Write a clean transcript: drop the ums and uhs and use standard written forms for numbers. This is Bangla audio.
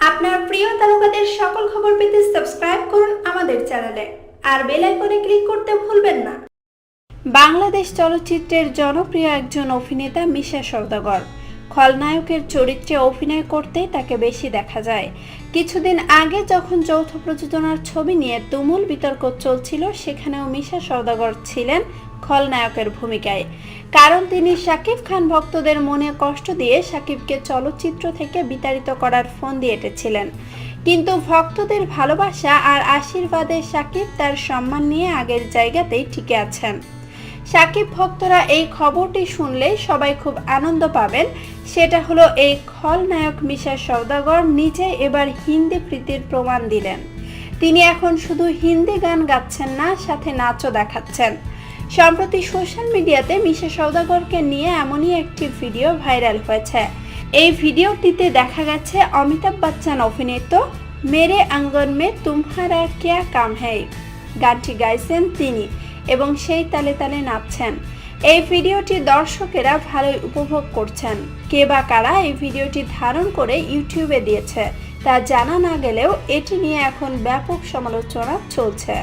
আপনার প্রিয় তারকাদের সকল খবর পেতে সাবস্ক্রাইব করুন আমাদের চ্যানেলে আর বেল আইকনে ক্লিক করতে ভুলবেন না। বাংলাদেশ চলচ্চিত্রের জনপ্রিয় একজন অভিনেতা মিশা সওদাগর খলনায়কের চরিত্রে অভিনয় করতে তাকে বেশি দেখা যায়। কিছুদিন আগে যখন যৌথ প্রযোজনার ছবি নিয়ে তুমুল বিতর্ক চলছিল, সেখানেও মিশা সওদাগর ছিলেন খলনায়কের ভূমিকায়। কারণ তিনি শাকিব খান ভক্তদের মনে কষ্ট দিয়ে শাকিবকে চলচ্চিত্র থেকে বিতাড়িত করার ফন্দি এঁটেছিলেন। কিন্তু ভক্তদের ভালোবাসা আর আশীর্বাদে শাকিব তার সম্মান নিয়ে আগের জায়গাতেই টিকে আছেন। শাকিব ভক্তরা এই খবরটি শুনলেই সবাই খুব আনন্দ পাবেন। সেটা হলো এই খলনায়ক মিশা সওদাগর নিজে এবার হিন্দি প্রীতির প্রমাণ দিলেন। তিনি এখন শুধু হিন্দি গান গাচ্ছেন না, সাথে নাচও দেখাচ্ছেন। সম্প্রতি সোশ্যাল মিডিয়াতে মিশা সওদাগরকে নিয়ে এমনই একটি ভিডিও ভাইরাল হয়েছে। এই ভিডিওটিতে দেখা গেছে অমিতাভ বচ্চন অভিনীত মেরে আঙ্গন মে তুমহারা ক্যা কাম হ্যায় গানটি গাইছেন তিনি এবং সেই তালে তালে নাচছেন। এই ভিডিওটি দর্শকেরা ভালোই উপভোগ করছেন। কে বা কারা এই ভিডিওটি ধারণ করে ইউটিউবে দিয়েছে তা জানা না গেলেও এটি নিয়ে এখন ব্যাপক সমালোচনা চলছে।